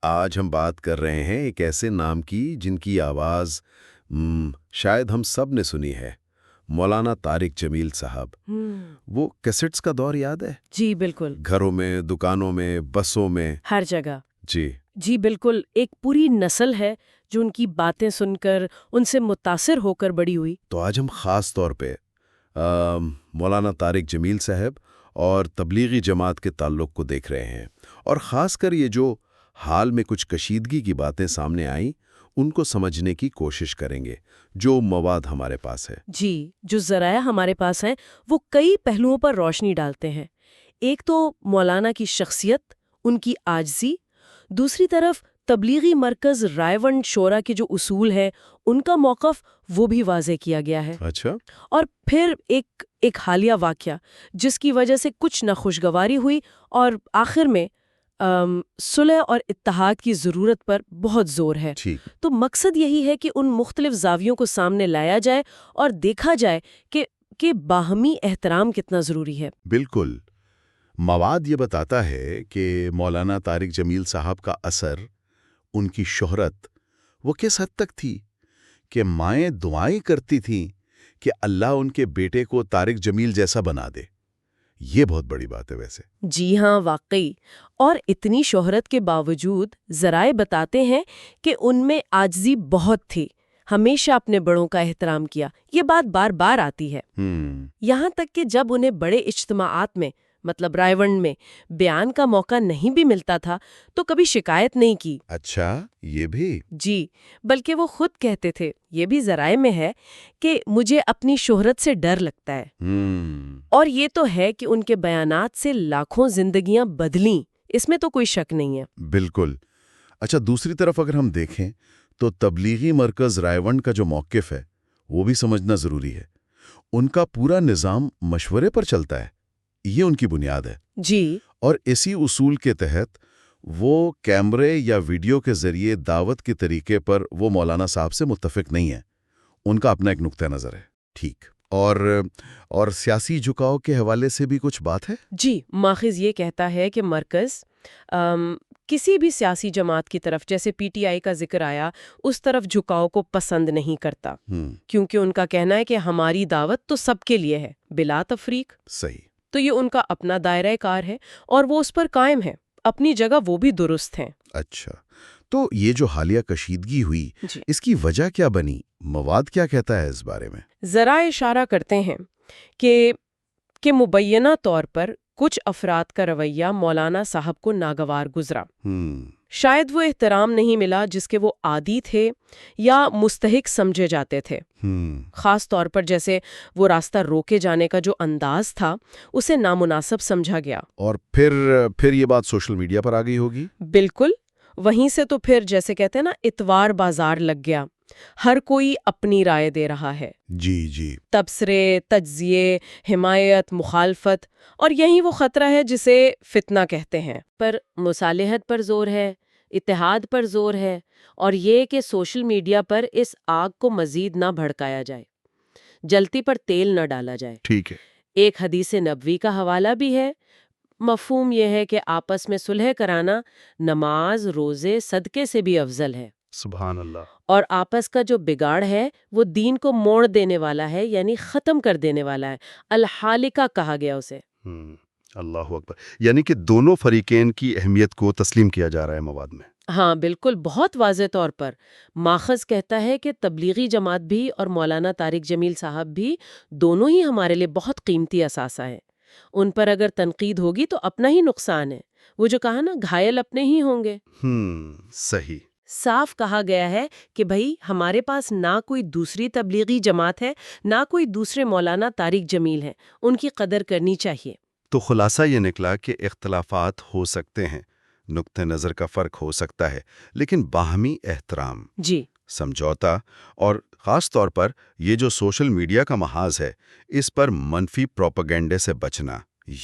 آج ہم بات کر رہے ہیں ایک ایسے نام کی جن کی آواز شاید ہم سب نے سنی ہے، مولانا طارق جمیل صاحب۔ وہ کیسٹس کا دور یاد ہے؟ جی بالکل، گھروں میں، دکانوں میں، بسوں میں۔ ہر جگہ۔ جی جی بالکل، ایک پوری نسل ہے جو ان کی باتیں سن کر ان سے متاثر ہو کر بڑی ہوئی۔ تو آج ہم خاص طور پہ مولانا طارق جمیل صاحب اور تبلیغی جماعت کے تعلق کو دیکھ رہے ہیں، اور خاص کر یہ جو حال میں کچھ کشیدگی کی باتیں سامنے آئیں ان کو سمجھنے کی کوشش کریں گے، جو مواد ہمارے پاس ہے۔ جی، جو ذرائع ہمارے پاس ہیں وہ کئی پہلوؤں پر روشنی ڈالتے ہیں۔ ایک تو مولانا کی شخصیت، ان کی عاجزی، دوسری طرف تبلیغی مرکز رائے ونڈ شورا کے جو اصول ہیں ان کا موقف وہ بھی واضح کیا گیا ہے۔ اچھا۔ اور پھر ایک حالیہ واقعہ جس کی وجہ سے کچھ ناخوشگواری ہوئی اور آخر میں صلح اور اتحاد کی ضرورت پر بہت زور ہے۔ تو مقصد یہی ہے کہ ان مختلف زاویوں کو سامنے لایا جائے اور دیکھا جائے کہ باہمی احترام کتنا ضروری ہے۔ بالکل۔ مواد یہ بتاتا ہے کہ مولانا طارق جمیل صاحب کا اثر، ان کی شہرت، وہ کس حد تک تھی کہ مائیں دعائیں کرتی تھیں کہ اللہ ان کے بیٹے کو طارق جمیل جیسا بنا دے۔ یہ بہت بڑی بات ہے ویسے۔ جی ہاں، واقعی۔ اور اتنی شہرت کے باوجود ذرائع بتاتے ہیں کہ ان میں عاجزی بہت تھی، ہمیشہ اپنے بڑوں کا احترام کیا۔ یہ بات بار بار آتی ہے، یہاں تک کہ جب انہیں بڑے اجتماعات میں، مطلب رائے ونڈ میں بیان کا موقع نہیں بھی ملتا تھا تو کبھی شکایت نہیں کی۔ اچھا، یہ بھی؟ جی، بلکہ وہ خود کہتے تھے، یہ بھی ذرائع میں ہے، کہ مجھے اپنی شہرت سے ڈر لگتا ہے۔ اور یہ تو ہے کہ ان کے بیانات سے لاکھوں زندگیاں بدلیں، اس میں تو کوئی شک نہیں ہے۔ بالکل۔ اچھا، دوسری طرف اگر ہم دیکھیں تو تبلیغی مرکز رائے ونڈ کا جو موقف ہے وہ بھی سمجھنا ضروری ہے۔ ان کا پورا نظام مشورے پر چلتا ہے، یہ ان کی بنیاد ہے۔ جی۔ اور اسی اصول کے تحت وہ کیمرے یا ویڈیو کے ذریعے دعوت کے طریقے پر وہ مولانا صاحب سے متفق نہیں ہے، ان کا اپنا ایک نقطہ نظر ہے۔ ٹھیک۔ اور سیاسی جھکاؤ کے حوالے سے بھی کچھ بات ہے؟ جی، ماخذ یہ کہتا ہے کہ مرکز کسی بھی سیاسی جماعت کی طرف، جیسے پی ٹی آئی کا ذکر آیا، اس طرف جھکاؤ کو پسند نہیں کرتا، کیونکہ ان کا کہنا ہے کہ ہماری دعوت تو سب کے لیے ہے، بلا تفریق۔ صحیح۔ تو یہ ان کا اپنا دائرہ کار ہے اور وہ اس پر قائم ہے، اپنی جگہ وہ بھی درست ہیں۔ اچھا، تو یہ جو حالیہ کشیدگی ہوئی، جی، اس کی وجہ کیا بنی؟ مواد کیا کہتا ہے اس بارے میں؟ ذرائع اشارہ کرتے ہیں کہ مبینہ طور پر کچھ افراد کا رویہ مولانا صاحب کو ناگوار گزرا۔ شاید وہ احترام نہیں ملا جس کے وہ عادی تھے یا مستحق سمجھے جاتے تھے۔ خاص طور پر جیسے وہ راستہ روکے جانے کا جو انداز تھا اسے نامناسب سمجھا گیا۔ اور پھر یہ بات سوشل میڈیا پر آ گئی ہوگی؟ بالکل، وہیں سے تو پھر جیسے کہتے ہیں نا، اتوار بازار لگ گیا، ہر کوئی اپنی رائے دے رہا ہے۔ جی۔ تبصرے، تجزیے، حمایت، مخالفت، اور یہی وہ خطرہ ہے جسے فتنہ کہتے ہیں۔ پر مصالحت پر زور ہے، اتحاد پر زور ہے، اور یہ کہ سوشل میڈیا پر اس آگ کو مزید نہ بھڑکایا جائے، جلتی پر تیل نہ ڈالا جائے۔ ٹھیک ہے۔ ایک حدیث نبوی کا حوالہ بھی ہے۔ مفہوم یہ ہے کہ آپس میں صلح کرانا نماز، روزے، صدقے سے بھی افضل ہے۔ سبحان اللہ۔ اور آپس کا جو بگاڑ ہے وہ دین کو موڑ دینے والا ہے، یعنی ختم کر دینے والا ہے۔ الحالکہ کہا گیا اسے۔ اللہ اکبر، یعنی کہ دونوں فریقین کی اہمیت کو تسلیم کیا جا رہا ہے مواد میں۔ ہاں بالکل، بہت واضح طور پر ماخذ کہتا ہے کہ تبلیغی جماعت بھی اور مولانا طارق جمیل صاحب بھی دونوں ہی ہمارے لیے بہت قیمتی اثاثہ ہیں۔ ان پر اگر تنقید ہوگی تو اپنا ہی نقصان ہے، وہ جو کہا نا، گھائل اپنے ہی ہوں گے۔ صحیح۔ صاف کہا گیا ہے کہ بھائی ہمارے پاس نہ کوئی دوسری تبلیغی جماعت ہے، نہ کوئی دوسرے مولانا طارق جمیل ہیں، ان کی قدر کرنی چاہیے۔ تو خلاصہ یہ نکلا کہ اختلافات ہو سکتے ہیں، نقطہ نظر کا فرق ہو سکتا ہے، لیکن باہمی احترام، جی، سمجھوتا، اور خاص طور پر یہ جو سوشل میڈیا کا محاذ ہے، اس پر منفی پروپیگنڈے سے بچنا،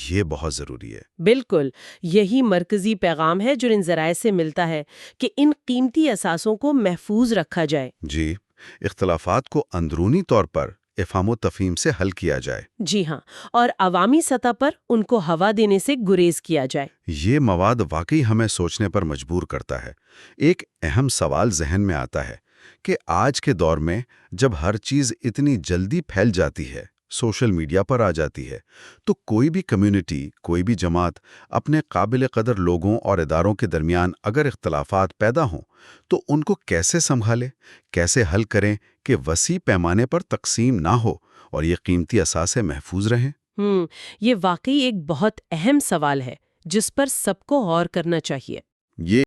یہ بہت ضروری ہے۔ بالکل، یہی مرکزی پیغام ہے جو ان ذرائع سے ملتا ہے کہ ان قیمتی اثاثوں کو محفوظ رکھا جائے۔ جی، اختلافات کو اندرونی طور پر افہام و تفہیم سے حل کیا جائے۔ جی ہاں، اور عوامی سطح پر ان کو ہوا دینے سے گریز کیا جائے۔ یہ مواد واقعی ہمیں سوچنے پر مجبور کرتا ہے۔ ایک اہم سوال ذہن میں آتا ہے کہ آج کے دور میں جب ہر چیز اتنی جلدی پھیل جاتی ہے، سوشل میڈیا پر آ جاتی ہے، تو کوئی بھی کمیونٹی، کوئی بھی جماعت اپنے قابل قدر لوگوں اور اداروں کے درمیان اگر اختلافات پیدا ہوں تو ان کو کیسے سنبھالے، کیسے حل کریں کہ وسیع پیمانے پر تقسیم نہ ہو اور یہ قیمتی اثاثے محفوظ رہیں؟ یہ واقعی ایک بہت اہم سوال ہے جس پر سب کو غور کرنا چاہیے۔ یہ